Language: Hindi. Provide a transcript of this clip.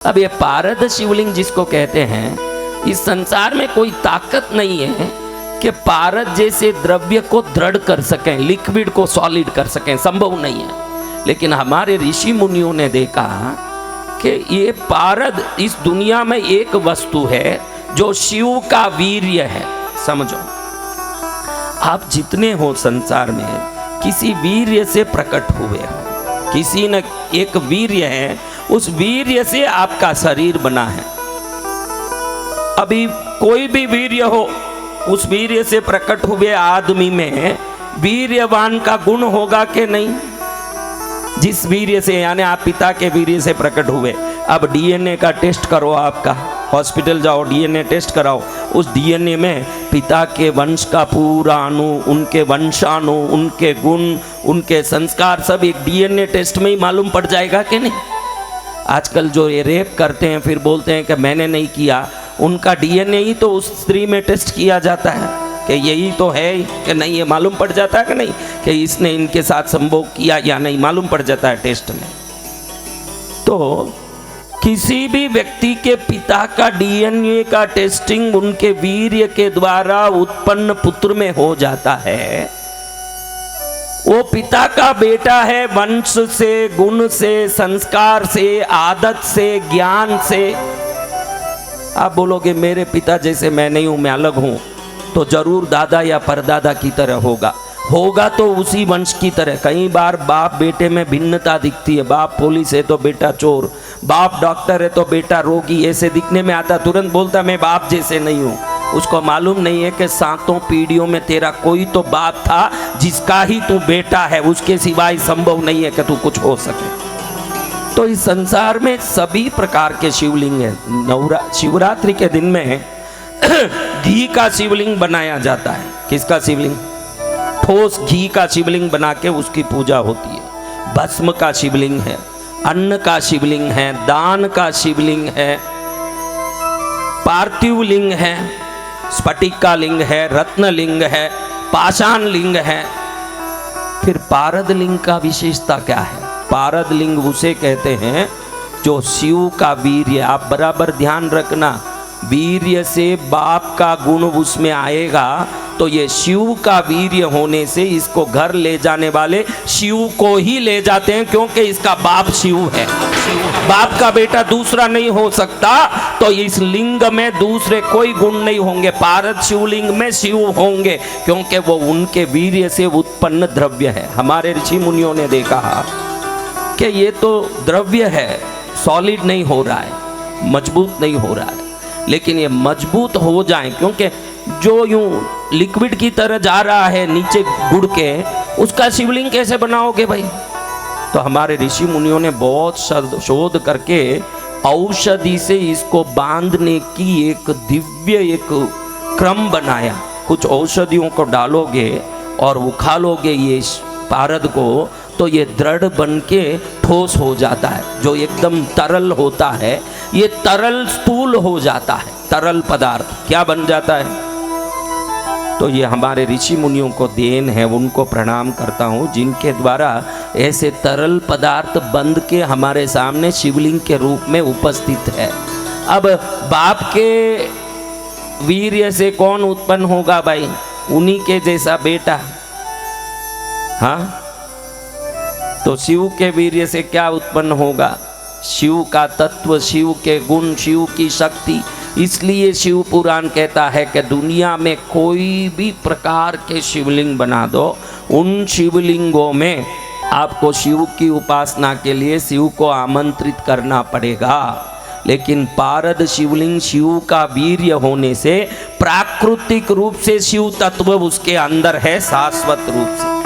अब ये पारद शिवलिंग जिसको कहते हैं, इस संसार में कोई ताकत नहीं है कि पारद जैसे द्रव्य को दृढ़ कर सकें, लिक्विड को सॉलिड कर सकें, संभव नहीं है। लेकिन हमारे ऋषि मुनियों ने देखा कि ये पारद इस दुनिया में एक वस्तु है जो शिव का वीर्य है। समझो, आप जितने हो संसार में किसी वीर्य से प्रकट हुए हो, किसी न एक वीर्य है, उस वीर्य से आपका शरीर बना है। अभी कोई भी वीर्य हो, उस वीर्य से प्रकट हुए आदमी में वीर्यवान का गुण होगा कि नहीं? जिस वीर्य से, यानी आप पिता के वीर्य से प्रकट हुए। अब डीएनए का टेस्ट करो, आपका हॉस्पिटल जाओ, डीएनए टेस्ट कराओ। उस डीएनए में पिता के वंश का पूरा अणु, उनके वंशाणु, उनके गुण, उनके संस्कार सब एक डीएनए टेस्ट में ही मालूम पड़ जाएगा कि नहीं? आजकल जो ये रेप करते हैं फिर बोलते हैं कि मैंने नहीं किया, उनका डीएनए ही तो उस स्त्री में टेस्ट किया जाता है कि यही तो है कि नहीं, ये मालूम पड़ जाता है कि नहीं कि इसने इनके साथ संभोग किया या नहीं, मालूम पड़ जाता है टेस्ट में। तो किसी भी व्यक्ति के पिता का डीएनए का टेस्टिंग उनके वीर्य के द्वारा उत्पन्न पुत्र में हो जाता है। वो पिता का बेटा है, वंश से, गुण से, संस्कार से, आदत से, ज्ञान से। आप बोलोगे मेरे पिता जैसे मैं नहीं हूं, मैं अलग हूं, तो जरूर दादा या परदादा की तरह होगा तो उसी वंश की तरह। कई बार बाप बेटे में भिन्नता दिखती है, बाप पुलिस है तो बेटा चोर, बाप डॉक्टर है तो बेटा रोगी, ऐसे दिखने में आता, तुरंत बोलता मैं बाप जैसे नहीं हूं। उसको मालूम नहीं है कि सातों पीढ़ियों में तेरा कोई तो बाप था जिसका ही तू बेटा है, उसके सिवाय संभव नहीं है कि तू कुछ हो सके। तो इस संसार में सभी प्रकार के शिवलिंग है। शिवरात्रि के दिन में घी का शिवलिंग बनाया जाता है। किसका शिवलिंग? ठोस घी का शिवलिंग बना के उसकी पूजा होती है। भस्म का शिवलिंग है, अन्न का शिवलिंग है, दान का शिवलिंग है, पार्थिव लिंग है, स्फटिक का लिंग है, रत्न लिंग है, पाषाण लिंग है। फिर पारद लिंग का विशेषता क्या है? पारद लिंग उसे कहते हैं जो शिव का वीर्य, आप बराबर ध्यान रखना, वीर्य से बाप का गुण उसमें आएगा तो ये शिव का वीर्य होने से इसको घर ले जाने वाले शिव को ही ले जाते हैं, क्योंकि इसका बाप शिव है। बाप का बेटा दूसरा नहीं हो सकता, तो इस लिंग में दूसरे कोई गुण नहीं होंगे। पारद शिवलिंग में शिव होंगे क्योंकि वो उनके वीर्य से उत्पन्न द्रव्य है। हमारे ऋषि मुनियों ने देखा कि ये तो द्रव्य है, सॉलिड नहीं हो रहा है, मजबूत नहीं हो रहा है, लेकिन ये मजबूत हो जाए, क्योंकि जो यूं लिक्विड की तरह जा रहा है नीचे गुड़ के, उसका शिवलिंग कैसे बनाओगे भाई? तो हमारे ऋषि मुनियों ने बहुत शोध करके औषधि से इसको बांधने की एक दिव्य एक क्रम बनाया। कुछ औषधियों को डालोगे और उखालोगे ये पारद को, तो ये दृढ़ बन के ठोस हो जाता है। जो एकदम तरल होता है ये तरल स्थूल हो जाता है, तरल पदार्थ क्या बन जाता है। तो ये हमारे ऋषि मुनियों को देन है, उनको प्रणाम करता हूँ जिनके द्वारा ऐसे तरल पदार्थ बंध के हमारे सामने शिवलिंग के रूप में उपस्थित है। अब बाप के वीर्य से कौन उत्पन्न होगा भाई? उन्हीं के जैसा बेटा। हाँ, तो शिव के वीर्य से क्या उत्पन्न होगा? शिव का तत्व, शिव के गुण, शिव की शक्ति। इसलिए शिव पुराण कहता है कि दुनिया में कोई भी प्रकार के शिवलिंग बना दो, उन शिवलिंगों में आपको शिव की उपासना के लिए शिव को आमंत्रित करना पड़ेगा। लेकिन पारद शिवलिंग शिव का वीर्य होने से प्राकृतिक रूप से शिव तत्व उसके अंदर है, शाश्वत रूप से।